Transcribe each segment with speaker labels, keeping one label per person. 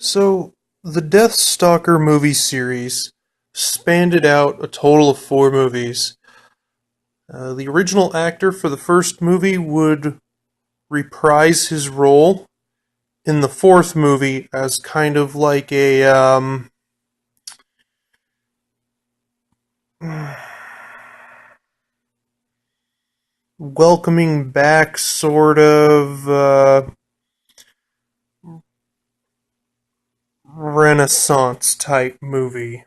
Speaker 1: So, the Deathstalker movie series spanned it out a total of four movies. The original actor for the first movie would reprise his role in the fourth movie as kind of like a welcoming back sort of Renaissance type movie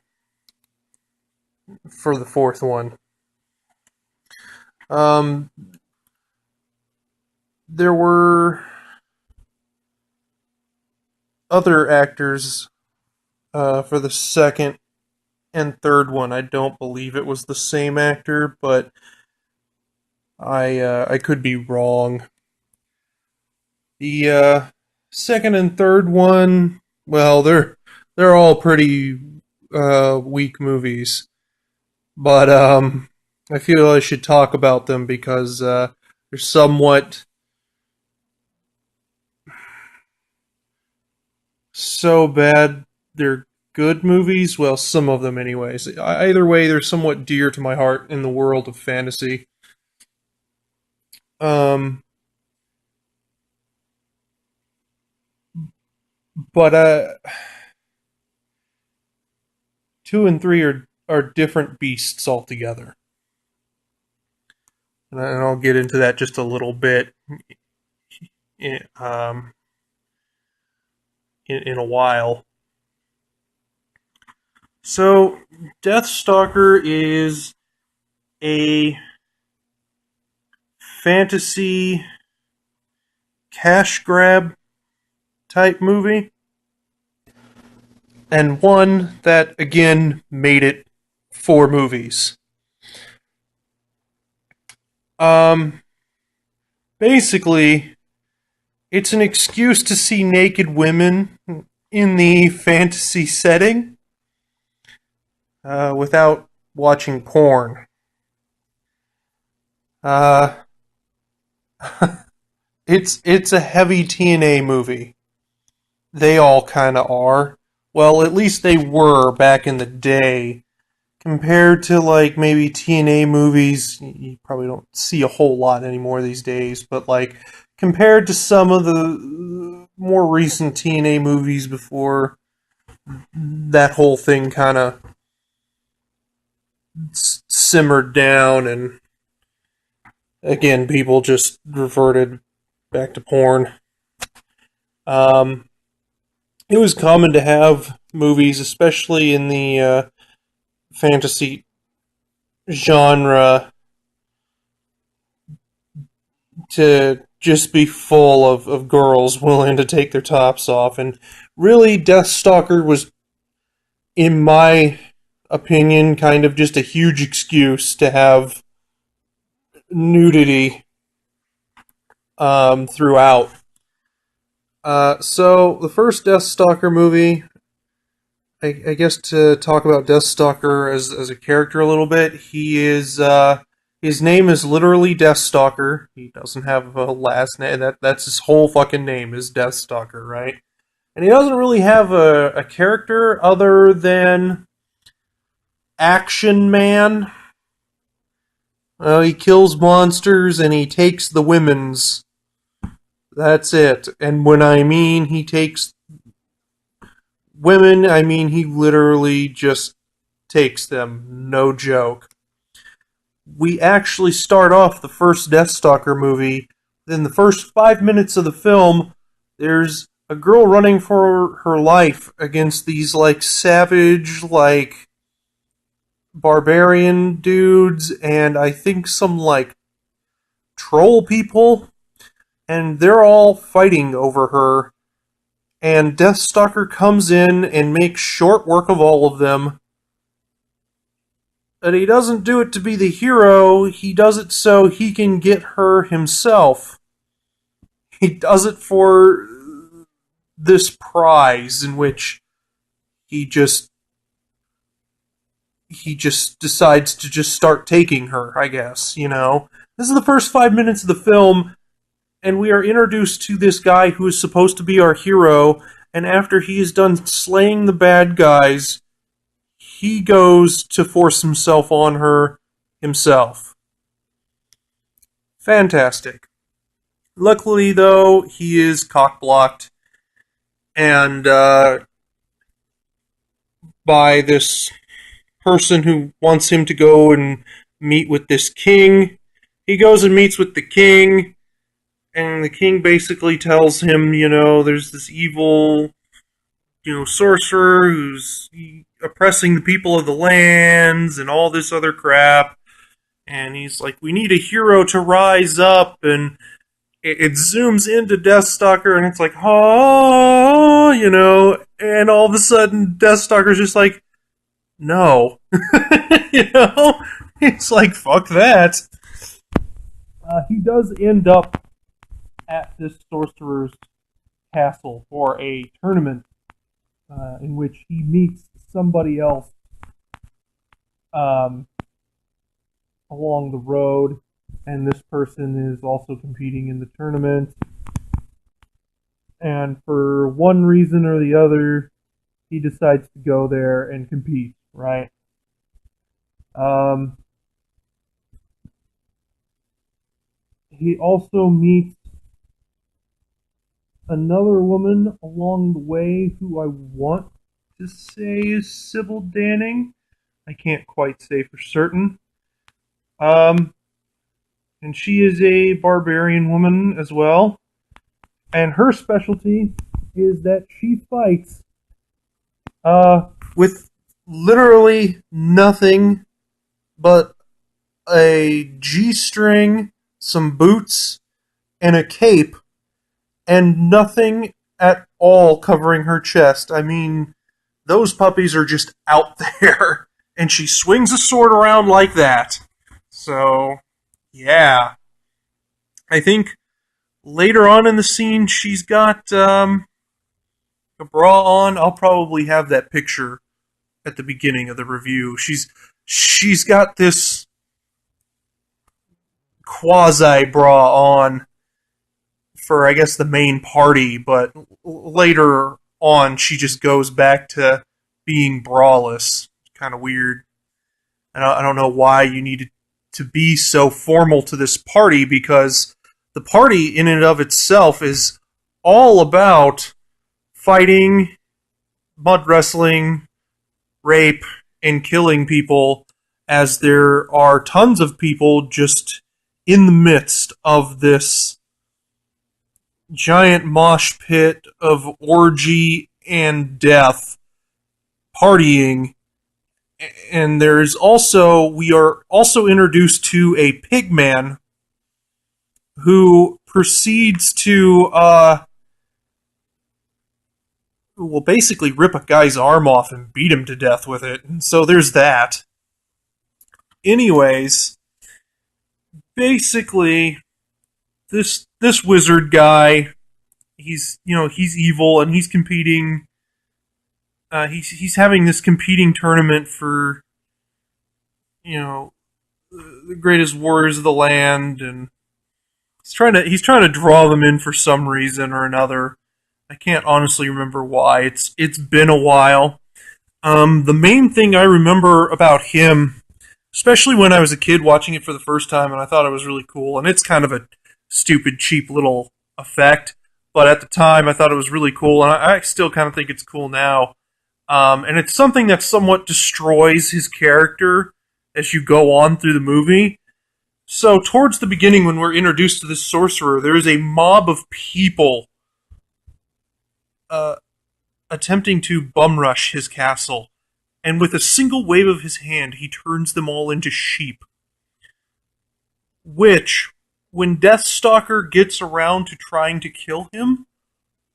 Speaker 1: for the fourth one. Um, there were other actors for the second and third one. I don't believe it was the same actor, but I could be wrong. The second and third one, well, they're all pretty weak movies, but I feel I should talk about them because they're somewhat so bad they're good movies. Well, some of them, anyways. Either way, they're somewhat dear to my heart in the world of fantasy. Um, but two and three are different beasts altogether, and I'll get into that just a little bit in, in a while. So, Deathstalker is a fantasy cash grab type movie, and one that again made it four movies. Um, Basically, it's an excuse to see naked women in the fantasy setting without watching porn. Uh, it's a heavy TNA movie. They all kind of are. Well, at least they were back in the day. Compared to like maybe TNA movies, you probably don't see a whole lot anymore these days. But like compared to some of the more recent TNA movies before that whole thing kind of simmered down, and again, people just reverted back to porn. Um, it was common to have movies, especially in the fantasy genre, to just be full of girls willing to take their tops off. And really, Deathstalker was, in my opinion, kind of just a huge excuse to have nudity throughout. So, the first Deathstalker movie, I guess to talk about Deathstalker as a character a little bit, he is his name is literally Deathstalker. He doesn't have a last name. That's his whole fucking name is Deathstalker, right? And he doesn't really have a character other than Action Man. He kills monsters and he takes the women's. That's it. And when I mean he takes women, I mean he literally just takes them. No joke. We actually start off the first Deathstalker movie. In the first 5 minutes of the film, there's a girl running for her life against these like savage, like barbarian dudes, and I think some like troll people, and they're all fighting over her. And Deathstalker comes in and makes short work of all of them. And he doesn't do it to be the hero, he does it so he can get her himself. He does it for this prize in which he just decides to just start taking her, I guess, you know. This is the first 5 minutes of the film, and we are introduced to this guy who is supposed to be our hero, and after he is done slaying the bad guys, he goes to force himself on her himself. Fantastic. Luckily, though, he is cock-blocked, and by this person who wants him to go and meet with this king. He goes and meets with the king, and the king basically tells him, there's this evil, sorcerer who's oppressing the people of the lands and all this other crap. And he's like, we need a hero to rise up, and it zooms into Deathstalker, and it's like, oh, and all of a sudden Deathstalker's just like, no. It's like, fuck that. He does end up at this sorcerer's castle for a tournament in which he meets somebody else along the road, and this person is also competing in the tournament. And for one reason or the other, he decides to go there and compete, right? He also meets another woman along the way who I want to say is Sybil Danning. I can't quite say for certain. And she is a barbarian woman as well. And her specialty is that she fights with literally nothing but a G-string, some boots, and a cape, and nothing at all covering her chest. I mean, those puppies are just out there, and she swings a sword around like that. So, yeah. I think later on in the scene, she's got a bra on. I'll probably have that picture at the beginning of the review. She's got this quasi bra on for, I guess, the main party, but later on she just goes back to being braless. Kind of weird. I don't know why you needed to be so formal to this party, because the party in and of itself is all about fighting, mud wrestling, rape, and killing people, as there are tons of people just in the midst of this giant mosh pit of orgy and death, partying. And we are also introduced to a pigman who proceeds to, basically rip a guy's arm off and beat him to death with it. And so there's that. Anyways, basically, this wizard guy, he's evil, and he's competing. He's having this competing tournament for, the greatest warriors of the land, and he's trying to draw them in for some reason or another. I can't honestly remember why. It's been a while. The main thing I remember about him, especially when I was a kid watching it for the first time, and I thought it was really cool, and it's kind of a stupid, cheap little effect, but at the time I thought it was really cool, and I still kind of think it's cool now. And it's something that somewhat destroys his character as you go on through the movie. So towards the beginning, when we're introduced to this sorcerer, there is a mob of people attempting to bum rush his castle, and with a single wave of his hand, he turns them all into sheep. Which, when Deathstalker gets around to trying to kill him,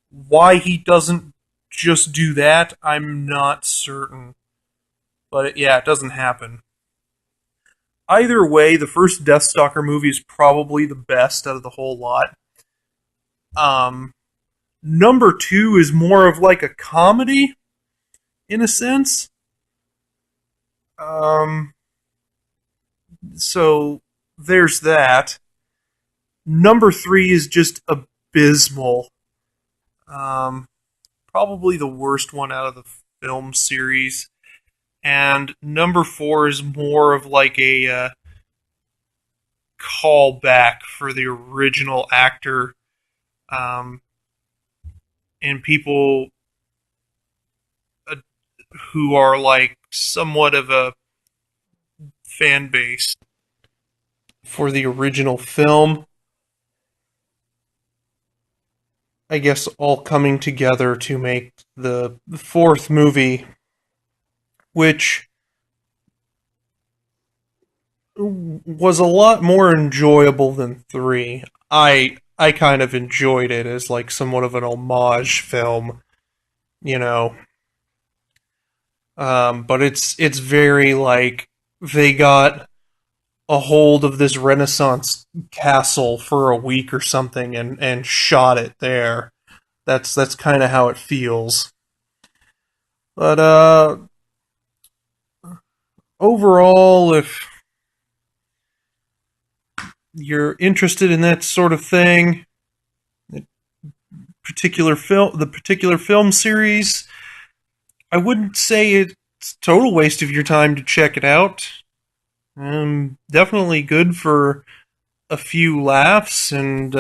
Speaker 1: why he doesn't just do that, I'm not certain. But it doesn't happen. Either way, the first Deathstalker movie is probably the best out of the whole lot. Number 2 is more of like a comedy, in a sense. So there's that. Number 3 is just abysmal. probably the worst one out of the film series. And number 4 is more of like a callback for the original actor, um, and people uh, who are like somewhat of a fan base for the original film. I guess all coming together to make the fourth movie, which was a lot more enjoyable than 3. I kind of enjoyed it as like somewhat of an homage film, you know. But it's very like they got a hold of this Renaissance castle for a week or something and shot it there. That's kind of how it feels. But overall, if you're interested in that sort of thing, the particular film series, I wouldn't say it's a total waste of your time to check it out. Definitely good for a few laughs and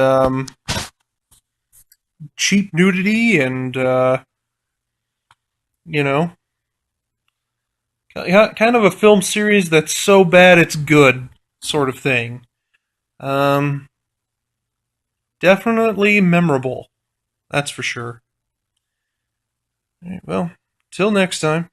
Speaker 1: cheap nudity and you know, kind of a film series that's so bad it's good sort of thing. Um, Definitely memorable. That's for sure. All right, well, till next time.